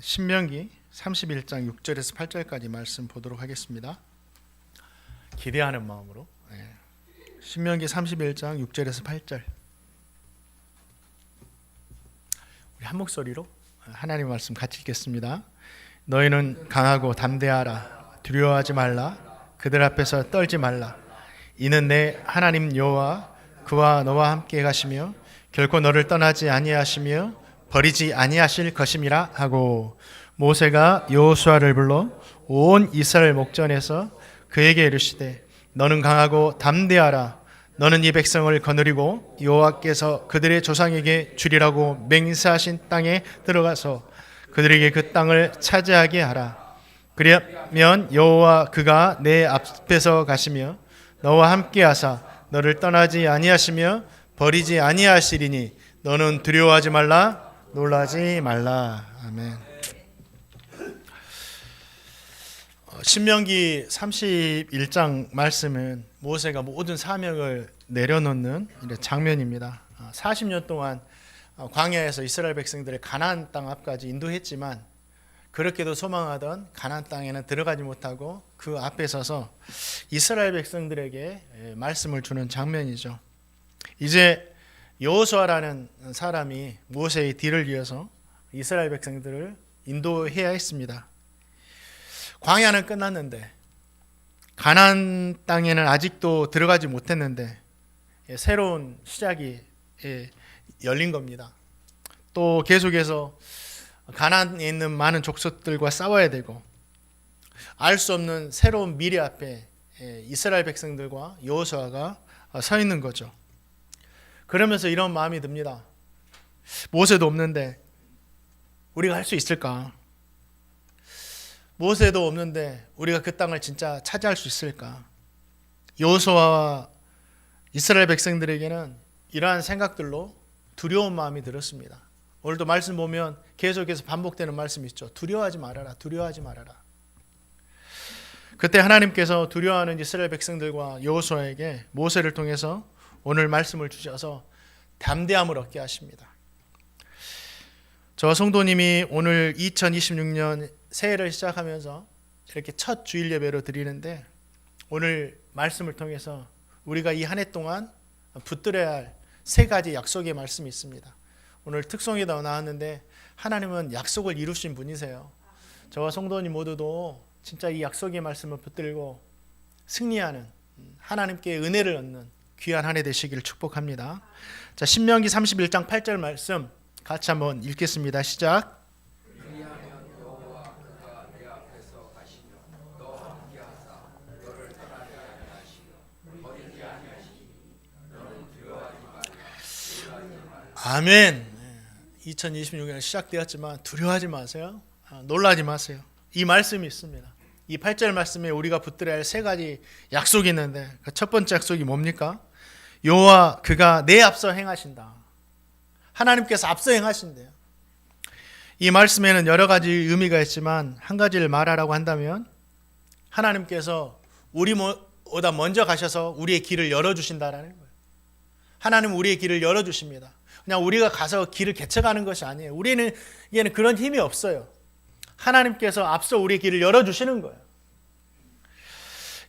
신명기 31장 6절에서 8절까지 말씀 보도록 하겠습니다. 기대하는 마음으로. 신명기 31장 6절에서 8절. 우리 한 목소리로 하나님의 말씀 같이 읽겠습니다. 너희는 강하고 담대하라. 두려워하지 말라. 그들 앞에서 떨지 말라. 이는 내 하나님 여호와 그와 너와 함께 가시며 결코 너를 떠나지 아니하시며 버리지 아니하실 것임이라 하고, 모세가 여호수아를 불러 온 이스라엘 목전에서 그에게 이르시되 너는 강하고 담대하라. 너는 이 백성을 거느리고 여호와께서 그들의 조상에게 주리라고 맹세하신 땅에 들어가서 그들에게 그 땅을 차지하게 하라. 그러면 여호와 그가 내 앞에서 가시며 너와 함께 하사 너를 떠나지 아니하시며 버리지 아니하시리니 너는 두려워하지 말라. 놀라지 말라. 아멘. 신명기 31장 말씀은 모세가 모든 사명을 내려놓는 장면입니다. 40년 동안 광야에서 이스라엘 백성들을 가나안 땅 앞까지 인도했지만 그렇게도 소망하던 가나안 땅에는 들어가지 못하고 그 앞에 서서 이스라엘 백성들에게 말씀을 주는 장면이죠. 이제 여호수아라는 사람이 모세의 뒤를 이어서 이스라엘 백성들을 인도해야 했습니다. 광야는 끝났는데 가나안 땅에는 아직도 들어가지 못했는데 새로운 시작이 열린 겁니다. 또 계속해서 가나안에 있는 많은 족속들과 싸워야 되고 알 수 없는 새로운 미래 앞에 이스라엘 백성들과 여호수아가 서 있는 거죠. 그러면서 이런 마음이 듭니다. 모세도 없는데 우리가 할 수 있을까? 모세도 없는데 우리가 그 땅을 진짜 차지할 수 있을까? 여호수아와 이스라엘 백성들에게는 이러한 생각들로 두려운 마음이 들었습니다. 오늘도 말씀 보면 계속해서 반복되는 말씀이 있죠. 두려워하지 말아라. 두려워하지 말아라. 그때 하나님께서 두려워하는 이스라엘 백성들과 여호수아에게 모세를 통해서 오늘 말씀을 주셔서 담대함을 얻게 하십니다. 저 성도님이 오늘 2026년 새해를 시작하면서 이렇게 첫 주일 예배로 드리는데 오늘 말씀을 통해서 우리가 이 한 해 동안 붙들어야 할 세 가지 약속의 말씀이 있습니다. 오늘 특송에도 나왔는데 하나님은 약속을 이루신 분이세요. 저와 성도님 모두도 진짜 이 약속의 말씀을 붙들고 승리하는, 하나님께 은혜를 얻는 귀한 한 해 되시기를 축복합니다. 자, 신명기 31장 8절 말씀 같이 한번 읽겠습니다. 시작. 아멘. 2026년 시작되었지만 두려워하지 마세요. 놀라지 마세요. 이 말씀이 있습니다. 이 8절 말씀에 우리가 붙들어야 할 세 가지 약속이 있는데 그 첫 번째 약속이 뭡니까? 여호와 그가 내 앞서 행하신다. 하나님께서 앞서 행하신대요. 이 말씀에는 여러 가지 의미가 있지만 한 가지를 말하라고 한다면 하나님께서 우리보다 먼저 가셔서 우리의 길을 열어주신다라는 거예요. 하나님은 우리의 길을 열어주십니다. 그냥 우리가 가서 길을 개척하는 것이 아니에요. 우리에게는 그런 힘이 없어요. 하나님께서 앞서 우리의 길을 열어주시는 거예요.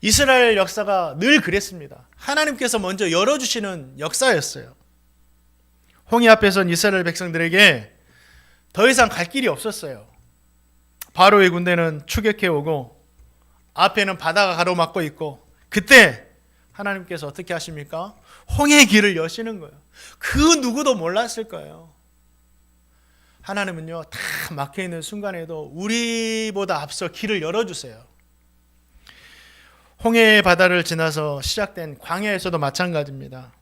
이스라엘 역사가 늘 그랬습니다. 하나님께서 먼저 열어주시는 역사였어요. 홍해 앞에 선 이스라엘 백성들에게 더 이상 갈 길이 없었어요. 바로의 군대는 추격해 오고 앞에는 바다가 가로막고 있고, 그때 하나님께서 어떻게 하십니까? 홍해의 길을 여시는 거예요. 그 누구도 몰랐을 거예요. 하나님은요, 다 막혀있는 순간에도 우리보다 앞서 길을 열어주세요. 홍해의 바다를 지나서 시작된 광야에서도 마찬가지입니다.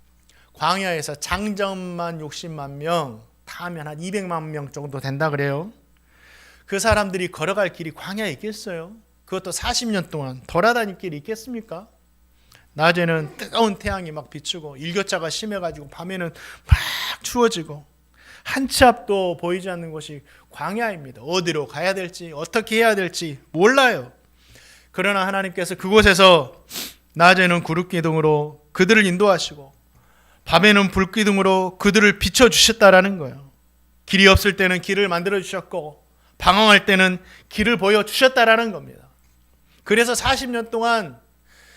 광야에서 장정만 60만 명, 다 하면 한 200만 명 정도 된다 그래요. 그 사람들이 걸어갈 길이 광야에 있겠어요? 그것도 40년 동안 돌아다닐 길이 있겠습니까? 낮에는 뜨거운 태양이 막 비추고 일교차가 심해가지고 밤에는 막 추워지고 한 치 앞도 보이지 않는 곳이 광야입니다. 어디로 가야 될지 어떻게 해야 될지 몰라요. 그러나 하나님께서 그곳에서 낮에는 구름기둥으로 그들을 인도하시고 밤에는 불기둥으로 그들을 비춰주셨다라는 거예요. 길이 없을 때는 길을 만들어 주셨고 방황할 때는 길을 보여주셨다라는 겁니다. 그래서 40년 동안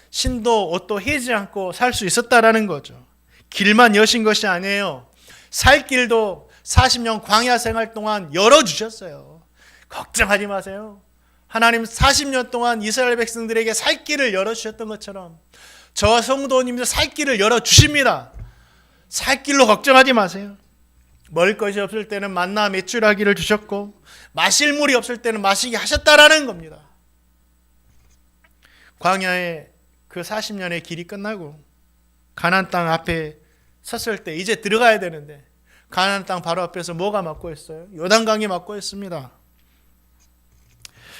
신도 옷도 해지 않고 살 수 있었다라는 거죠. 길만 여신 것이 아니에요. 살 길도 40년 광야 생활 동안 열어주셨어요. 걱정하지 마세요. 하나님 40년 동안 이스라엘 백성들에게 살 길을 열어주셨던 것처럼 저와 성도님들 살 길을 열어주십니다. 살 길로 걱정하지 마세요. 먹을 것이 없을 때는 만나 메추라기를 주셨고 마실 물이 없을 때는 마시게 하셨다라는 겁니다. 광야의 그 40년의 길이 끝나고 가나안 땅 앞에 섰을 때 이제 들어가야 되는데 가나안 땅 바로 앞에서 뭐가 막고 있어요? 요단강이 막고 있습니다.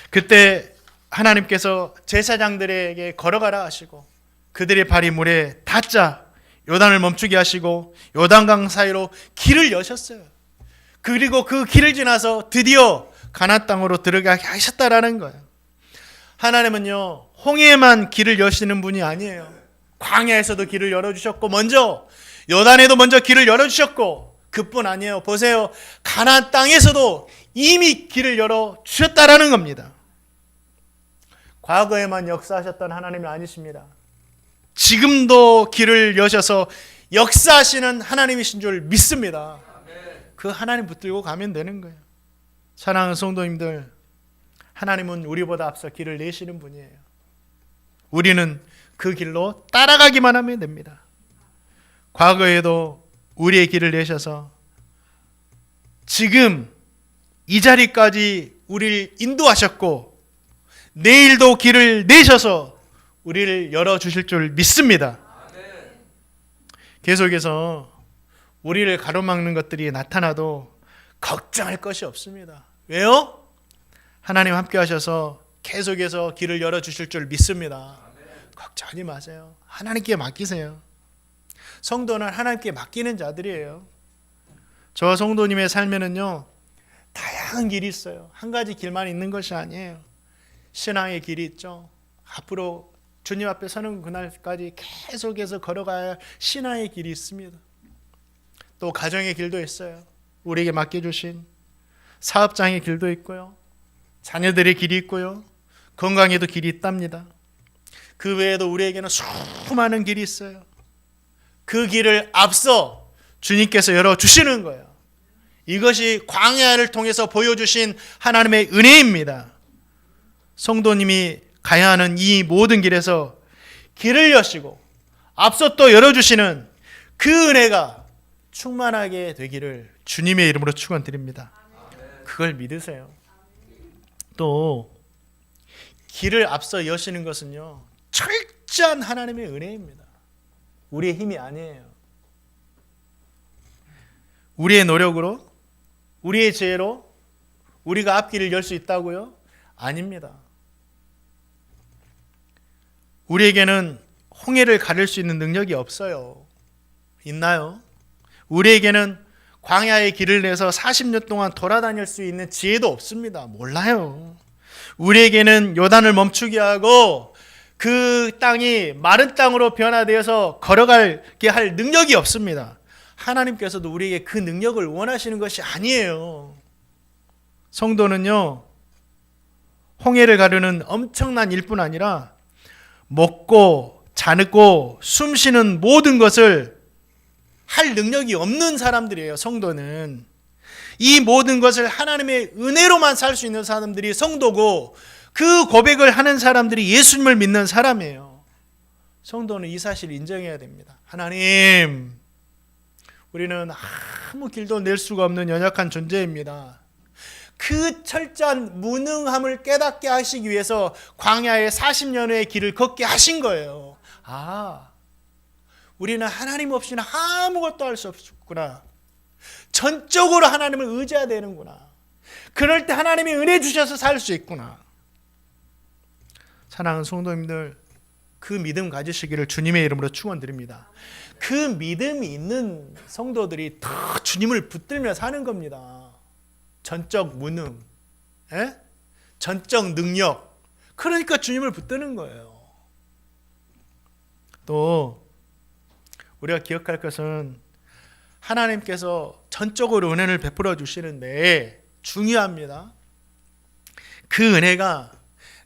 그때 하나님께서 제사장들에게 걸어가라 하시고 그들의 발이 물에 닿자 요단을 멈추게 하시고 요단강 사이로 길을 여셨어요. 그리고 그 길을 지나서 드디어 가나안 땅으로 들어가게 하셨다라는 거예요. 하나님은요 홍해에만 길을 여시는 분이 아니에요. 광야에서도 길을 열어주셨고 먼저 요단에도 먼저 길을 열어주셨고 그뿐 아니에요. 보세요. 가나안 땅에서도 이미 길을 열어주셨다라는 겁니다. 과거에만 역사하셨던 하나님이 아니십니다. 지금도 길을 여셔서 역사하시는 하나님이신 줄 믿습니다. 그 하나님 붙들고 가면 되는 거예요. 사랑하는 성도님들, 하나님은 우리보다 앞서 길을 내시는 분이에요. 우리는 그 길로 따라가기만 하면 됩니다. 과거에도 우리의 길을 내셔서 지금 이 자리까지 우리를 인도하셨고 내일도 길을 내셔서 우리를 열어주실 줄 믿습니다. 계속해서 우리를 가로막는 것들이 나타나도 걱정할 것이 없습니다. 왜요? 하나님 함께 하셔서 계속해서 길을 열어주실 줄 믿습니다. 걱정하지 마세요. 하나님께 맡기세요. 성도는 하나님께 맡기는 자들이에요. 저와 성도님의 삶에는요 다양한 길이 있어요. 한 가지 길만 있는 것이 아니에요. 신앙의 길이 있죠. 앞으로 주님 앞에 서는 그날까지 계속해서 걸어가야 할 신앙의 길이 있습니다. 또 가정의 길도 있어요. 우리에게 맡겨주신 사업장의 길도 있고요. 자녀들의 길이 있고요. 건강에도 길이 있답니다. 그 외에도 우리에게는 수많은 길이 있어요. 그 길을 앞서 주님께서 열어주시는 거예요. 이것이 광야를 통해서 보여주신 하나님의 은혜입니다. 성도님이 가야 하는 이 모든 길에서 길을 여시고 앞서 또 열어주시는 그 은혜가 충만하게 되기를 주님의 이름으로 축원드립니다. 그걸 믿으세요. 또 길을 앞서 여시는 것은요 철저한 하나님의 은혜입니다. 우리의 힘이 아니에요. 우리의 노력으로 우리의 지혜로 우리가 앞길을 열 수 있다고요? 아닙니다. 우리에게는 홍해를 가를 수 있는 능력이 없어요. 있나요? 우리에게는 광야의 길을 내서 40년 동안 돌아다닐 수 있는 지혜도 없습니다. 몰라요. 우리에게는 요단을 멈추게 하고 그 땅이 마른 땅으로 변화되어서 걸어가게 할 능력이 없습니다. 하나님께서도 우리에게 그 능력을 원하시는 것이 아니에요. 성도는요 홍해를 가르는 엄청난 일뿐 아니라 먹고 자고 숨 쉬는 모든 것을 할 능력이 없는 사람들이에요. 성도는 이 모든 것을 하나님의 은혜로만 살 수 있는 사람들이 성도고 그 고백을 하는 사람들이 예수님을 믿는 사람이에요. 성도는 이 사실을 인정해야 됩니다. 하나님, 우리는 아무 길도 낼 수가 없는 연약한 존재입니다. 그 철저한 무능함을 깨닫게 하시기 위해서 광야의 40년의 길을 걷게 하신 거예요. 우리는 하나님 없이는 아무것도 할 수 없구나. 전적으로 하나님을 의지해야 되는구나. 그럴 때 하나님이 은혜 주셔서 살 수 있구나. 사랑하는 성도님들, 그 믿음 가지시기를 주님의 이름으로 축원드립니다. 그 믿음이 있는 성도들이 더 주님을 붙들며 사는 겁니다. 전적 무능, 전적 능력. 그러니까 주님을 붙드는 거예요. 또 우리가 기억할 것은 하나님께서 전적으로 은혜를 베풀어 주시는데 중요합니다. 그 은혜가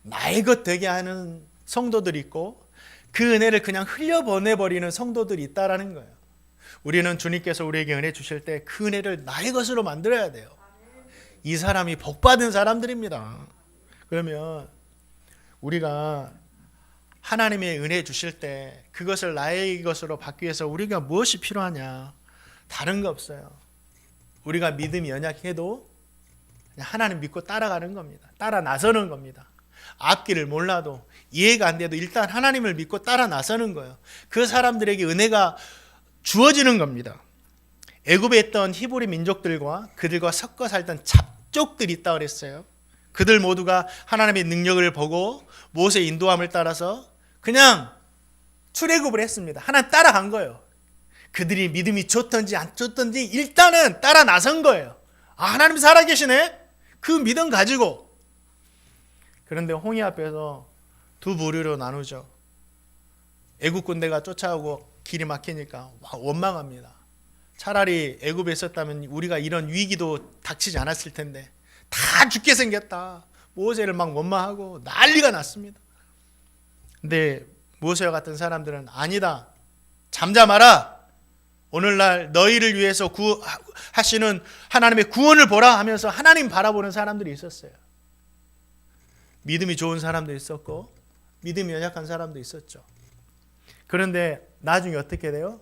나의 것 되게 하는 성도들이 있고 그 은혜를 그냥 흘려보내버리는 성도들이 있다라는 거예요. 우리는 주님께서 우리에게 은혜 주실 때 그 은혜를 나의 것으로 만들어야 돼요. 이 사람이 복받은 사람들입니다. 그러면 우리가 하나님의 은혜 주실 때 그것을 나의 것으로 받기 위해서 우리가 무엇이 필요하냐? 다른 거 없어요. 우리가 믿음이 연약해도 그냥 하나님 믿고 따라가는 겁니다. 따라 나서는 겁니다. 앞길을 몰라도 이해가 안 돼도 일단 하나님을 믿고 따라 나서는 거예요. 그 사람들에게 은혜가 주어지는 겁니다. 애굽에 있던 히브리 민족들과 그들과 섞어 살던 잡족들이 있다고 그랬어요. 그들 모두가 하나님의 능력을 보고 모세의 인도함을 따라서 그냥 출애굽을 했습니다. 하나님 따라간 거예요. 그들이 믿음이 좋든지 안 좋든지 일단은 따라 나선 거예요. 아, 하나님 살아계시네? 그 믿음 가지고. 그런데 홍해 앞에서 두 부류로 나누죠. 애굽 군대가 쫓아오고 길이 막히니까 원망합니다. 차라리 애굽에 있었다면 우리가 이런 위기도 닥치지 않았을 텐데 다 죽게 생겼다. 모세를 막 원망하고 난리가 났습니다. 근데 모세와 같은 사람들은 아니다. 잠잠하라. 오늘날 너희를 위해서 하시는 하나님의 구원을 보라 하면서 하나님 바라보는 사람들이 있었어요. 믿음이 좋은 사람도 있었고 믿음이 연약한 사람도 있었죠. 그런데 나중에 어떻게 돼요?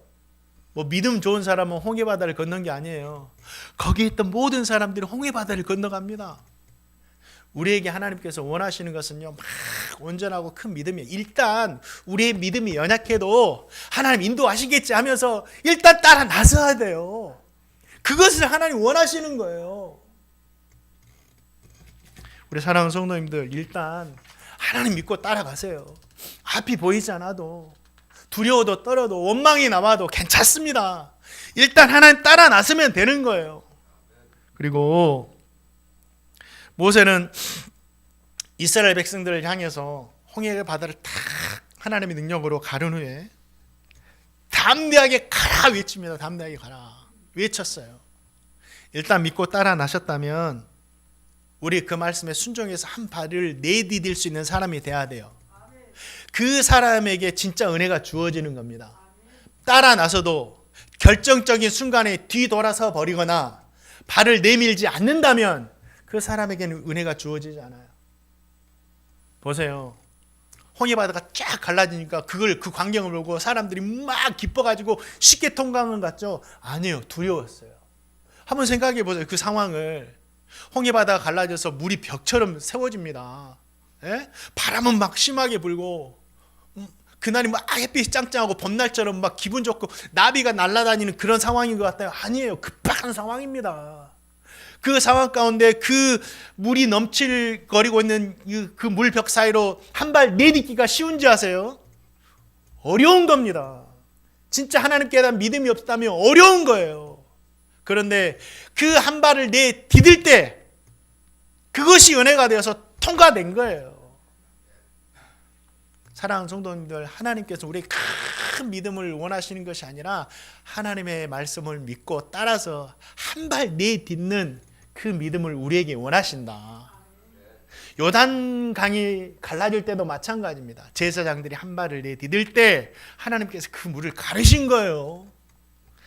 뭐 믿음 좋은 사람은 홍해바다를 건넌 게 아니에요. 거기에 있던 모든 사람들이 홍해바다를 건너갑니다. 우리에게 하나님께서 원하시는 것은요, 막 온전하고 큰 믿음이에요. 일단 우리의 믿음이 연약해도 하나님 인도하시겠지 하면서 일단 따라 나서야 돼요. 그것을 하나님 원하시는 거예요. 우리 사랑하는 성도님들, 일단 하나님 믿고 따라가세요. 앞이 보이지 않아도, 두려워도 떨어도 원망이 남아도 괜찮습니다. 일단 하나님 따라 나서면 되는 거예요. 그리고 모세는 이스라엘 백성들을 향해서 홍해 바다를 탁 하나님의 능력으로 가른 후에 담대하게 가라 외칩니다. 담대하게 가라 외쳤어요. 일단 믿고 따라 나셨다면 우리 그 말씀에 순종해서 한 발을 내디딜 수 있는 사람이 돼야 돼요. 그 사람에게 진짜 은혜가 주어지는 겁니다. 따라 나서도 결정적인 순간에 뒤돌아서 버리거나 발을 내밀지 않는다면 그 사람에게는 은혜가 주어지지 않아요. 보세요. 홍해바다가 쫙 갈라지니까 그 광경을 보고 사람들이 막 기뻐가지고 쉽게 통과한 것 같죠? 아니에요. 두려웠어요. 한번 생각해 보세요. 그 상황을. 홍해바다가 갈라져서 물이 벽처럼 세워집니다. 예? 바람은 막 심하게 불고 그날이 막 햇빛이 짱짱하고 봄날처럼 막 기분 좋고 나비가 날아다니는 그런 상황인 것 같아요. 아니에요. 급박한 상황입니다. 그 상황 가운데 그 물이 넘칠거리고 있는 그 물벽 사이로 한 발 내딛기가 쉬운지 아세요? 어려운 겁니다. 진짜 하나님께 대한 믿음이 없다면 어려운 거예요. 그런데 그 한 발을 내디딜 때 그것이 은혜가 되어서 통과된 거예요. 사랑하는 성도님들, 하나님께서 우리의 큰 믿음을 원하시는 것이 아니라 하나님의 말씀을 믿고 따라서 한 발 내딛는 그 믿음을 우리에게 원하신다. 요단강이 갈라질 때도 마찬가지입니다. 제사장들이 한 발을 내디딜 때 하나님께서 그 물을 가르신 거예요.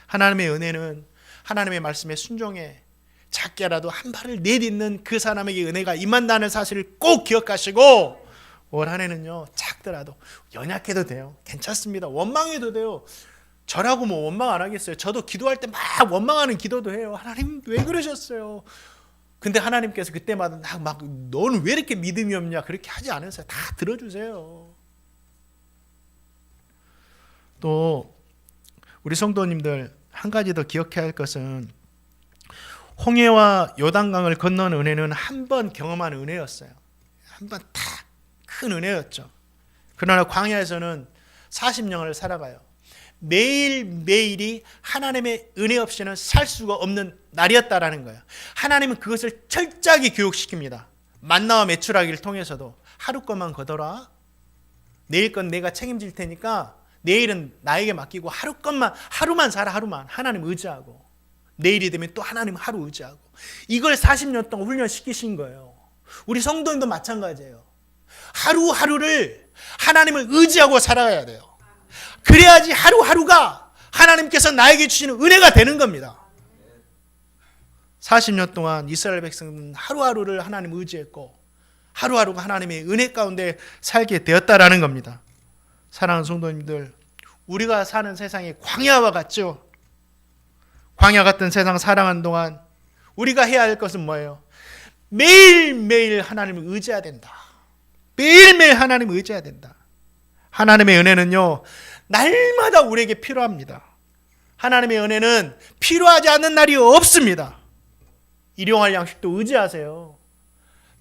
하나님의 은혜는 하나님의 말씀에 순종해 작게라도 한 발을 내딛는 그 사람에게 은혜가 임한다는 사실을 꼭 기억하시고 올 한 해는요, 작더라도 연약해도 돼요. 괜찮습니다. 원망해도 돼요. 저라고 뭐 원망 안 하겠어요. 저도 기도할 때 막 원망하는 기도도 해요. 하나님 왜 그러셨어요? 근데 하나님께서 그때마다 막 너는 왜 이렇게 믿음이 없냐 그렇게 하지 않으세요. 다 들어주세요. 또 우리 성도님들 한 가지 더 기억해야 할 것은 홍해와 요단강을 건넌 은혜는 한 번 경험한 은혜였어요. 한 번 다 큰 은혜였죠. 그러나 광야에서는 40년을 살아가요. 매일매일이 하나님의 은혜 없이는 살 수가 없는 날이었다라는 거예요. 하나님은 그것을 철저하게 교육시킵니다. 만나와 메추라기를 통해서도 하루 것만 거둬라. 내일 건 내가 책임질 테니까 내일은 나에게 맡기고 하루만 살아. 하루만 하나님 의지하고 내일이 되면 또 하나님 하루 의지하고 이걸 40년 동안 훈련시키신 거예요. 우리 성도님도 마찬가지예요. 하루하루를 하나님을 의지하고 살아가야 돼요. 그래야지 하루하루가 하나님께서 나에게 주시는 은혜가 되는 겁니다. 40년 동안 이스라엘 백성은 하루하루를 하나님을 의지했고 하루하루가 하나님의 은혜 가운데 살게 되었다라는 겁니다. 사랑하는 성도님들, 우리가 사는 세상이 광야와 같죠? 광야 같은 세상 살아가는 동안 우리가 해야 할 것은 뭐예요? 매일매일 하나님을 의지해야 된다. 매일매일 하나님을 의지해야 된다. 하나님의 은혜는요, 날마다 우리에게 필요합니다. 하나님의 은혜는 필요하지 않는 날이 없습니다. 일용할 양식도 의지하세요.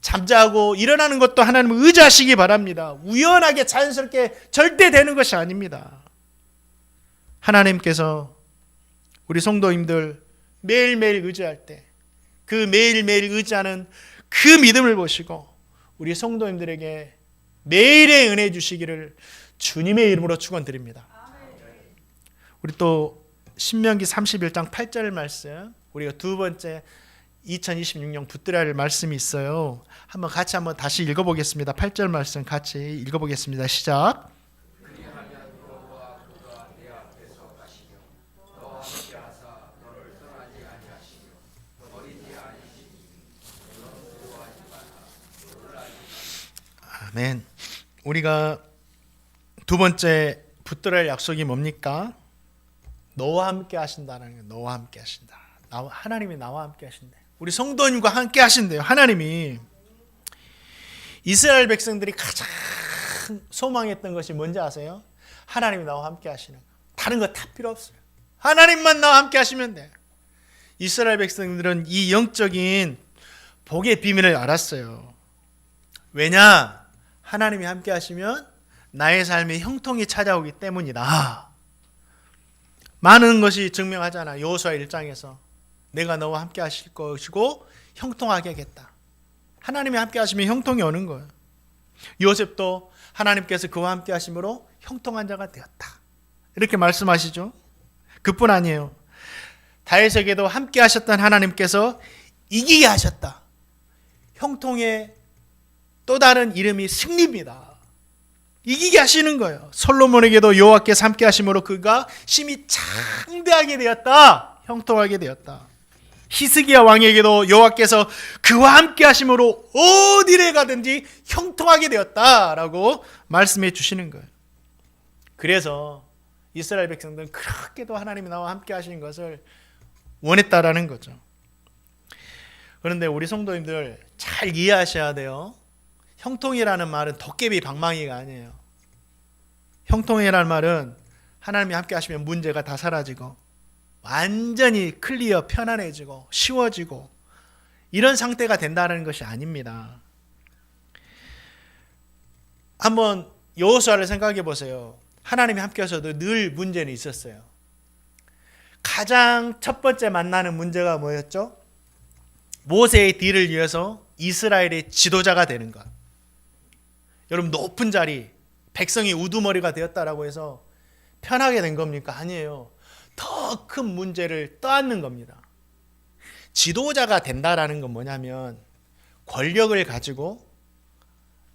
잠자고 일어나는 것도 하나님을 의지하시기 바랍니다. 우연하게 자연스럽게 절대 되는 것이 아닙니다. 하나님께서 우리 성도님들 매일매일 의지할 때 그 매일매일 의지하는 그 믿음을 보시고 우리 성도님들에게 매일의 은혜 주시기를 주님의 이름으로 축원드립니다. 우리 또 신명기 31장 8절 말씀, 우리가 두 번째 2026년 붙들어야 할 말씀이 있어요. 한번 다시 읽어보겠습니다. 8절 말씀 같이 읽어보겠습니다. 시작. 아멘. 우리가 두 번째 붙들어야 할 약속이 뭡니까? 너와 함께 하신다는 거예요. 너와 함께 하신다. 하나님이 나와 함께 하신대. 우리 성도님과 함께 하신대요. 하나님이. 이스라엘 백성들이 가장 소망했던 것이 뭔지 아세요? 하나님이 나와 함께 하시는 거. 다른 거 다 필요 없어요. 하나님만 나와 함께 하시면 돼. 이스라엘 백성들은 이 영적인 복의 비밀을 알았어요. 왜냐? 하나님이 함께 하시면 나의 삶에 형통이 찾아오기 때문이다. 많은 것이 증명하잖아. 여호수아 1장에서 내가 너와 함께 하실 것이고 형통하게 하겠다. 하나님이 함께 하시면 형통이 오는 거예요. 요셉도 하나님께서 그와 함께 하심으로 형통한 자가 되었다. 이렇게 말씀하시죠. 그뿐 아니에요. 다윗에게도 함께 하셨던 하나님께서 이기게 하셨다. 형통의 또 다른 이름이 승리입니다. 이기게 하시는 거예요. 솔로몬에게도 여호와께서 함께 하심으로 그가 심히 창대하게 되었다. 형통하게 되었다. 히스기야 왕에게도 여호와께서 그와 함께 하심으로 어디를 가든지 형통하게 되었다라고 말씀해 주시는 거예요. 그래서 이스라엘 백성들은 그렇게도 하나님이 나와 함께 하시는 것을 원했다라는 거죠. 그런데 우리 성도님들 잘 이해하셔야 돼요. 형통이라는 말은 도깨비 방망이가 아니에요. 형통이라는 말은 하나님이 함께 하시면 문제가 다 사라지고 완전히 클리어, 편안해지고 쉬워지고 이런 상태가 된다는 것이 아닙니다. 한번 여호수아를 생각해 보세요. 하나님이 함께 하셔도 늘 문제는 있었어요. 가장 첫 번째 만나는 문제가 뭐였죠? 모세의 뒤를 이어서 이스라엘의 지도자가 되는 것. 여러분, 높은 자리, 백성이 우두머리가 되었다라고 해서 편하게 된 겁니까? 아니에요. 더 큰 문제를 떠안는 겁니다. 지도자가 된다라는 건 뭐냐면 권력을 가지고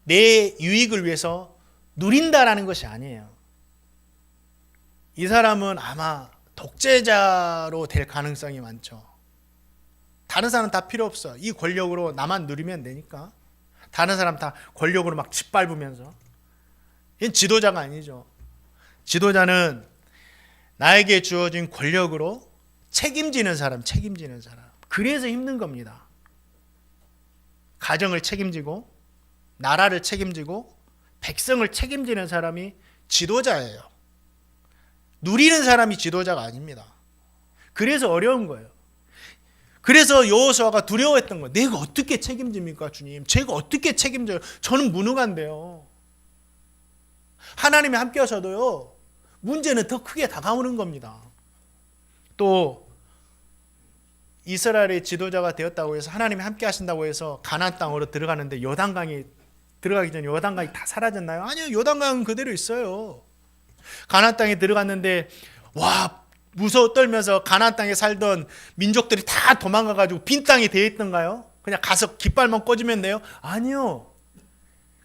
내 유익을 위해서 누린다라는 것이 아니에요. 이 사람은 아마 독재자로 될 가능성이 많죠. 다른 사람 다 필요 없어. 이 권력으로 나만 누리면 되니까. 다른 사람 다 권력으로 막 짓밟으면서. 이건 지도자가 아니죠. 지도자는 나에게 주어진 권력으로 책임지는 사람. 그래서 힘든 겁니다. 가정을 책임지고 나라를 책임지고 백성을 책임지는 사람이 지도자예요. 누리는 사람이 지도자가 아닙니다. 그래서 어려운 거예요. 그래서 여호수아가 두려워했던 거예요. 내가 어떻게 책임집니까, 주님? 제가 어떻게 책임져요? 저는 무능한데요. 하나님이 함께 하셔도요, 문제는 더 크게 다가오는 겁니다. 또 이스라엘의 지도자가 되었다고 해서 하나님이 함께 하신다고 해서 가나안 땅으로 들어가는데 요단강이 들어가기 전에 요단강이 다 사라졌나요? 아니요. 요단강은 그대로 있어요. 가나안 땅에 들어갔는데 와, 무서워 떨면서 가나안 땅에 살던 민족들이 다 도망가가지고 빈 땅이 되어 있던가요? 그냥 가서 깃발만 꽂으면 돼요? 아니요.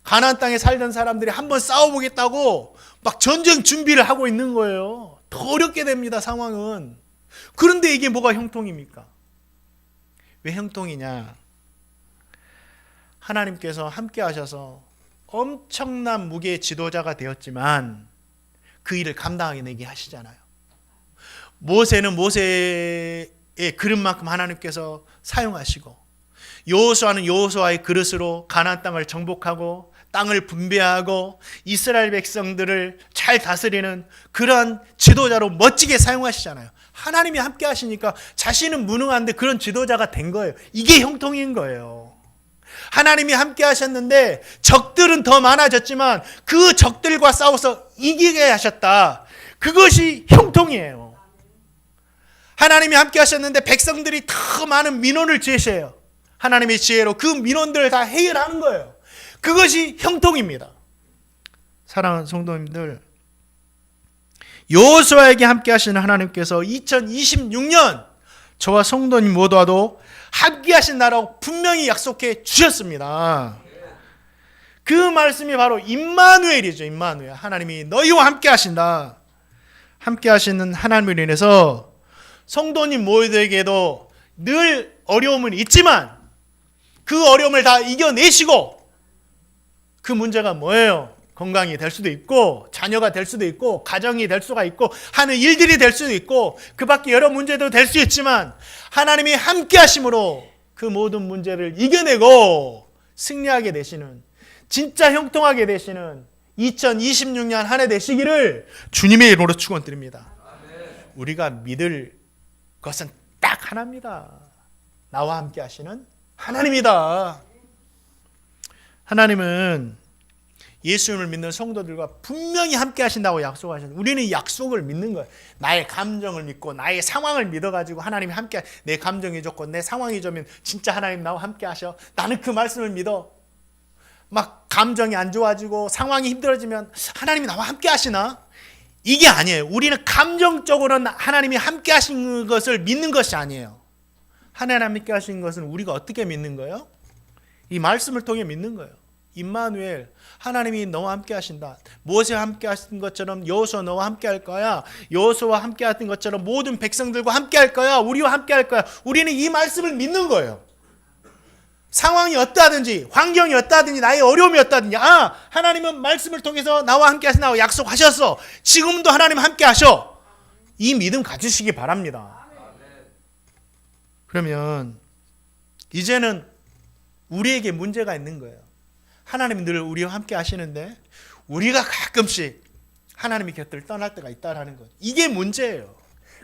가나안 땅에 살던 사람들이 한번 싸워보겠다고 막 전쟁 준비를 하고 있는 거예요. 더 어렵게 됩니다, 상황은. 그런데 이게 뭐가 형통입니까? 왜 형통이냐? 하나님께서 함께 하셔서 엄청난 무게의 지도자가 되었지만 그 일을 감당하게 하시잖아요. 모세는 모세의 그릇만큼 하나님께서 사용하시고, 여호수아는 여호수아의 그릇으로 가나안 땅을 정복하고 땅을 분배하고 이스라엘 백성들을 잘 다스리는 그러한 지도자로 멋지게 사용하시잖아요. 하나님이 함께 하시니까 자신은 무능한데 그런 지도자가 된 거예요. 이게 형통인 거예요. 하나님이 함께 하셨는데 적들은 더 많아졌지만 그 적들과 싸워서 이기게 하셨다. 그것이 형통이에요. 하나님이 함께 하셨는데 백성들이 더 많은 민원을 제시해요. 하나님의 지혜로 그 민원들을 다 해결하는 거예요. 그것이 형통입니다. 사랑하는 성도님들, 여호수아에게 함께 하시는 하나님께서 2026년 저와 성도님 모두와도 함께 하신 나라고 분명히 약속해 주셨습니다. 그 말씀이 바로 임마누엘이죠. 임마누엘. 하나님이 너희와 함께 하신다. 함께 하시는 하나님을 인해서 성도님 모두에게도 늘 어려움은 있지만 그 어려움을 다 이겨내시고, 그 문제가 뭐예요? 건강이 될 수도 있고, 자녀가 될 수도 있고, 가정이 될 수가 있고, 하는 일들이 될 수도 있고, 그 밖에 여러 문제도 될 수 있지만 하나님이 함께 하심으로 그 모든 문제를 이겨내고 승리하게 되시는, 진짜 형통하게 되시는 2026년 한 해 되시기를 주님의 이름으로 축원드립니다. 우리가 믿을 것은 딱 하나입니다. 나와 함께 하시는 하나님이다. 하나님은 예수님을 믿는 성도들과 분명히 함께 하신다고 약속하셨는데 우리는 약속을 믿는 거예요. 나의 감정을 믿고 나의 상황을 믿어가지고 하나님이 함께, 내 감정이 좋고 내 상황이 좋으면 진짜 하나님 나와 함께 하셔. 나는 그 말씀을 믿어. 막 감정이 안 좋아지고 상황이 힘들어지면 하나님이 나와 함께 하시나? 이게 아니에요. 우리는 감정적으로는 하나님이 함께 하신 것을 믿는 것이 아니에요. 하나님 함께 하신 것은 우리가 어떻게 믿는 거예요? 이 말씀을 통해 믿는 거예요. 임마누엘, 하나님이 너와 함께 하신다. 모세와 함께 하신 것처럼 여호수아 너와 함께 할 거야. 여호수아와 함께 했던 것처럼 모든 백성들과 함께 할 거야. 우리와 함께 할 거야. 우리는 이 말씀을 믿는 거예요. 상황이 어떠하든지, 환경이 어떠하든지, 나의 어려움이 어떠하든지, 하나님은 말씀을 통해서 나와 함께 하신다고 약속하셨어. 지금도 하나님 함께 하셔. 이 믿음 가지시기 바랍니다. 그러면 이제는 우리에게 문제가 있는 거예요. 하나님이 늘 우리와 함께 하시는데 우리가 가끔씩 하나님의 곁을 떠날 때가 있다라는 것. 이게 문제예요.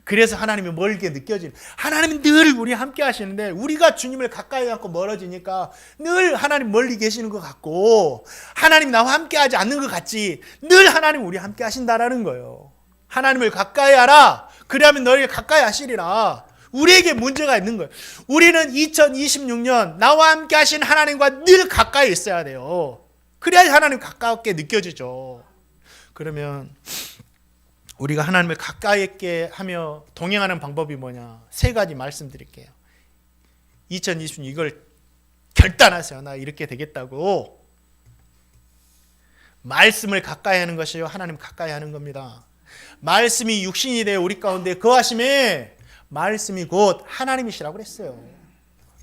그래서 하나님이 멀게 느껴지는, 하나님이 늘 우리와 함께 하시는데 우리가 주님을 가까이 갖고 멀어지니까 늘 하나님 멀리 계시는 것 같고 하나님 나와 함께 하지 않는 것 같지, 늘 하나님 우리와 함께 하신다라는 거예요. 하나님을 가까이 하라. 그러면 너희를 가까이 하시리라. 우리에게 문제가 있는 거예요. 우리는 2026년 나와 함께 하신 하나님과 늘 가까이 있어야 돼요. 그래야 하나님 가깝게 느껴지죠. 그러면 우리가 하나님을 가까이 있게 하며 동행하는 방법이 뭐냐? 3가지 말씀드릴게요. 2026년 이걸 결단하세요. 나 이렇게 되겠다고. 말씀을 가까이 하는 것이요, 하나님 가까이 하는 겁니다. 말씀이 육신이 되어 우리 가운데 거하심에, 말씀이 곧 하나님이시라고 그랬어요.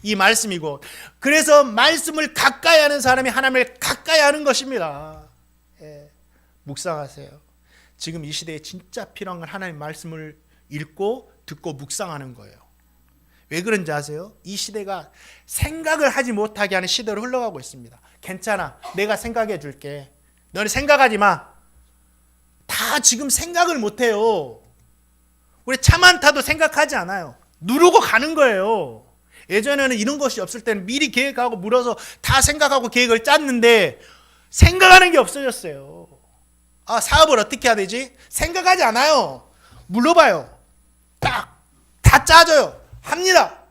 이 말씀이 곧. 그래서 말씀을 가까이 하는 사람이 하나님을 가까이 하는 것입니다. 묵상하세요. 지금 이 시대에 진짜 필요한 건 하나님 말씀을 읽고 듣고 묵상하는 거예요. 왜 그런지 아세요? 이 시대가 생각을 하지 못하게 하는 시대로 흘러가고 있습니다. 괜찮아, 내가 생각해 줄게. 너는 생각하지 마. 다 지금 생각을 못해요. 우리 차만 타도 생각하지 않아요. 누르고 가는 거예요. 예전에는 이런 것이 없을 때는 미리 계획하고 물어서 다 생각하고 계획을 짰는데 생각하는 게 없어졌어요. 사업을 어떻게 해야 되지? 생각하지 않아요. 물어봐요. 딱 다 짜져요. 합니다.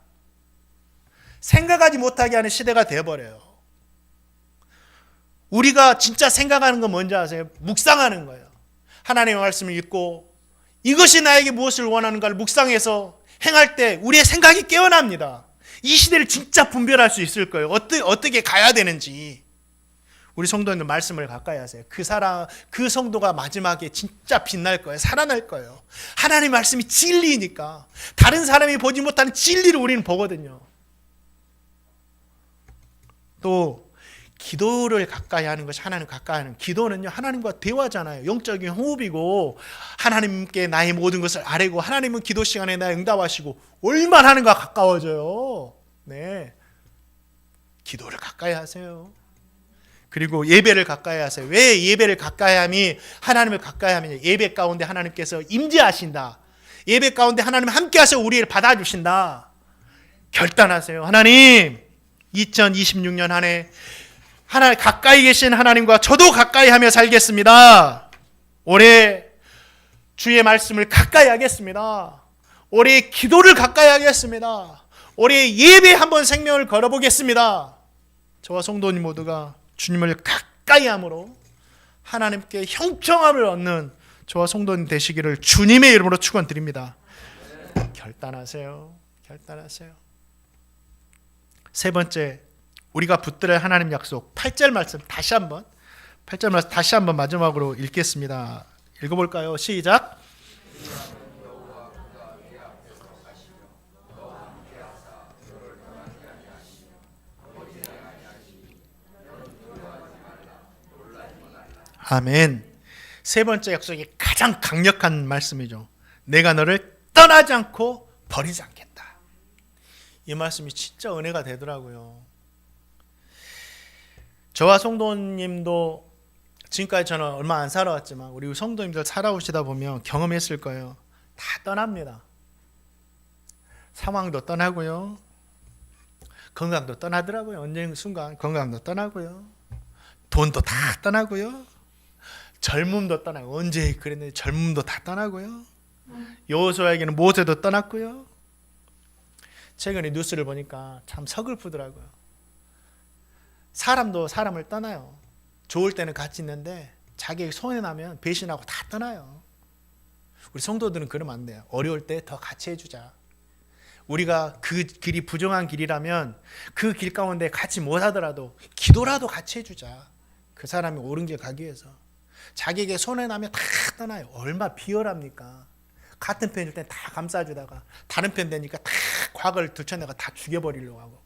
생각하지 못하게 하는 시대가 되어버려요. 우리가 진짜 생각하는 건 뭔지 아세요? 묵상하는 거예요. 하나님의 말씀을 읽고 이것이 나에게 무엇을 원하는가를 묵상해서 행할 때 우리의 생각이 깨어납니다. 이 시대를 진짜 분별할 수 있을 거예요. 어떻게 가야 되는지. 우리 성도님들 말씀을 가까이 하세요. 그 성도가 마지막에 진짜 빛날 거예요. 살아날 거예요. 하나님 말씀이 진리니까. 다른 사람이 보지 못하는 진리를 우리는 보거든요. 또 기도를 가까이 하는 것이 하나님 가까이 하는, 기도는요 하나님과 대화잖아요. 영적인 호흡이고, 하나님께 나의 모든 것을 아뢰고, 하나님은 기도 시간에 나 응답하시고, 얼마나 하나님과 가까워져요. 네, 기도를 가까이 하세요. 그리고 예배를 가까이 하세요. 왜 예배를 가까이 함이 하나님을 가까이 하면, 예배 가운데 하나님께서 임재하신다. 예배 가운데 하나님 함께 하셔 우리를 받아주신다. 결단하세요. 하나님, 2026년 한 해 하나님 가까이 계신 하나님과 저도 가까이 하며 살겠습니다. 올해 주의 말씀을 가까이 하겠습니다. 올해 기도를 가까이 하겠습니다. 올해 예배 한번 생명을 걸어보겠습니다. 저와 성도님 모두가 주님을 가까이 함으로 하나님께 형평함을 얻는 저와 성도님 되시기를 주님의 이름으로 축원드립니다. 결단하세요. 결단하세요. 세 번째, 우리가 붙들어야 하나님 약속 8절 말씀 다시 한번 마지막으로 읽겠습니다. 읽어볼까요? 시작. 아멘. 세 번째 약속이 가장 강력한 말씀이죠. 내가 너를 떠나지 않고 버리지 않겠다. 이 말씀이 진짜 은혜가 되더라고요. 저와 성도님도 지금까지 저는 얼마 안 살아왔지만 우리 성도님들 살아오시다 보면 경험했을 거예요. 다 떠납니다. 상황도 떠나고요. 건강도 떠나더라고요. 언제 순간 건강도 떠나고요. 돈도 다 떠나고요. 젊음도 떠나고, 언제 그랬는데 젊음도 다 떠나고요. 여호수아에게는 모세도 떠났고요. 최근에 뉴스를 보니까 참 서글프더라고요. 사람도 사람을 떠나요. 좋을 때는 같이 있는데 자기 손해 나면 배신하고 다 떠나요. 우리 성도들은 그러면 안 돼요. 어려울 때 더 같이 해주자. 우리가 그 길이 부정한 길이라면 그 길 가운데 같이 못 하더라도 기도라도 같이 해주자. 그 사람이 옳은 길 가기 위해서. 자기에게 손해 나면 다 떠나요. 얼마나 비열합니까? 같은 편일 땐 다 감싸주다가 다른 편 되니까 다 과거를 들춰내가 다 죽여버리려고 하고.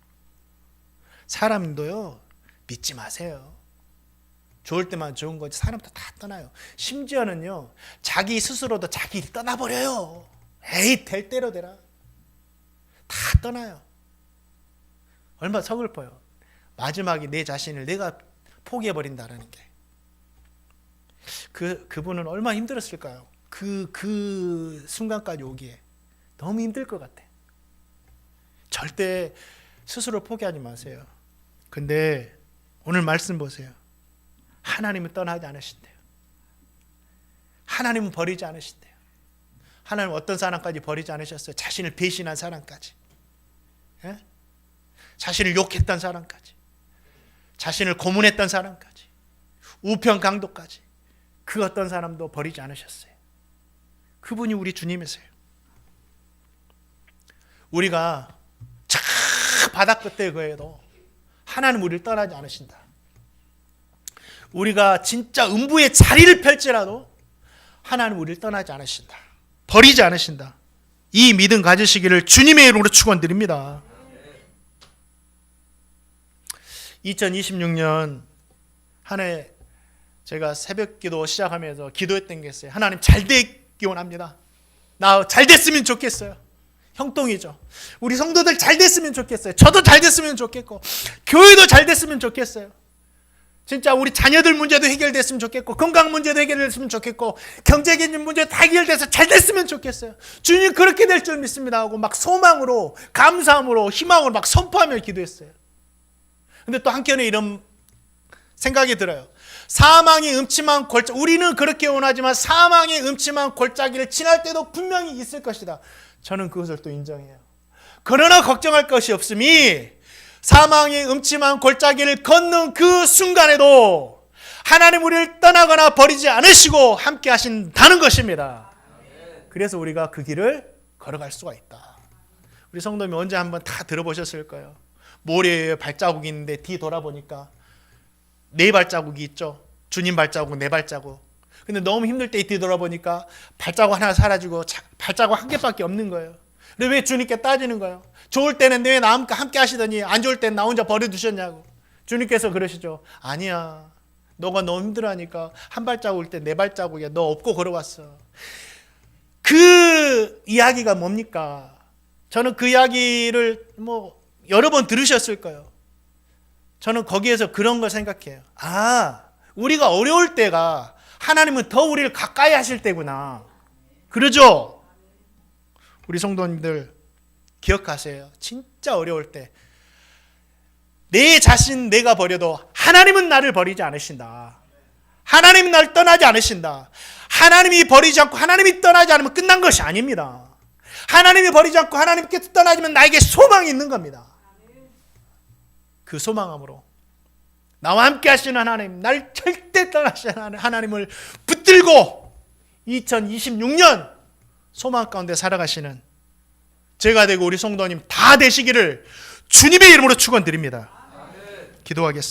사람도요, 믿지 마세요. 좋을 때만 좋은 거지 사람도 다 떠나요. 심지어는요, 자기 스스로도 자기 떠나버려요. 에이, 될 대로 되라. 다 떠나요. 얼마나 서글퍼요. 마지막에 내 자신을 내가 포기해버린다라는 게. 그분은 얼마나 힘들었을까요? 그 순간까지 오기에 너무 힘들 것 같아. 절대 스스로 포기하지 마세요. 근데 오늘 말씀 보세요. 하나님은 떠나지 않으신대요. 하나님은 버리지 않으신대요. 하나님은 어떤 사람까지 버리지 않으셨어요? 자신을 배신한 사람까지, 예? 자신을 욕했던 사람까지, 자신을 고문했던 사람까지, 우편 강도까지, 그 어떤 사람도 버리지 않으셨어요. 그분이 우리 주님이세요. 우리가 저 바닥 끝에 거해도 하나님 우리를 떠나지 않으신다. 우리가 진짜 음부의 자리를 펼지라도 하나님 우리를 떠나지 않으신다. 버리지 않으신다. 이 믿음 가지시기를 주님의 이름으로 축원드립니다. 2026년 한 해 제가 새벽 기도 시작하면서 기도했던 게 있어요. 하나님 잘 되기 원합니다. 나 잘 됐으면 좋겠어요. 형통이죠. 우리 성도들 잘 됐으면 좋겠어요. 저도 잘 됐으면 좋겠고, 교회도 잘 됐으면 좋겠어요. 진짜 우리 자녀들 문제도 해결됐으면 좋겠고, 건강 문제도 해결됐으면 좋겠고, 경제적인 문제도 다 해결돼서 잘 됐으면 좋겠어요. 주님 그렇게 될 줄 믿습니다 하고 막 소망으로, 감사함으로, 희망으로 막 선포하며 기도했어요. 근데 또 한켠에 이런 생각이 들어요. 사망의 음침한 골짜, 우리는 그렇게 원하지만 사망의 음침한 골짜기를 지날 때도 분명히 있을 것이다. 저는 그것을 또 인정해요. 그러나 걱정할 것이 없음이, 사망의 음침한 골짜기를 걷는 그 순간에도 하나님 우리를 떠나거나 버리지 않으시고 함께 하신다는 것입니다. 그래서 우리가 그 길을 걸어갈 수가 있다. 우리 성도님이 언제 한번 다 들어보셨을 거예요. 모래에 발자국이 있는데 뒤 돌아보니까 네 발자국이 있죠. 주님 발자국, 네 발자국. 근데 너무 힘들 때 뒤돌아보니까 발자국 하나 사라지고 발자국 한 개밖에 없는 거예요. 근데 왜 주님께 따지는 거예요? 좋을 때는 왜 나와 함께 하시더니 안 좋을 때는 나 혼자 버려두셨냐고. 주님께서 그러시죠. 아니야. 너가 너무 힘들어하니까 한 발자국일 때 네 발자국이야. 너 업고 걸어왔어. 그 이야기가 뭡니까? 저는 그 이야기를 여러 번 들으셨을 거예요. 저는 거기에서 그런 걸 생각해요. 아, 우리가 어려울 때가 하나님은 더 우리를 가까이 하실 때구나. 그러죠? 우리 성도님들 기억하세요. 진짜 어려울 때 내 자신 내가 버려도 하나님은 나를 버리지 않으신다. 하나님은 나를 떠나지 않으신다. 하나님이 버리지 않고 하나님이 떠나지 않으면 끝난 것이 아닙니다. 하나님이 버리지 않고 하나님께서 떠나지면 나에게 소망이 있는 겁니다. 그 소망함으로 나와 함께 하시는 하나님, 날 절대 떠나시는 하나님을 붙들고 2026년 소망 가운데 살아가시는 제가 되고 우리 성도님 다 되시기를 주님의 이름으로 축원드립니다. 기도하겠습니다.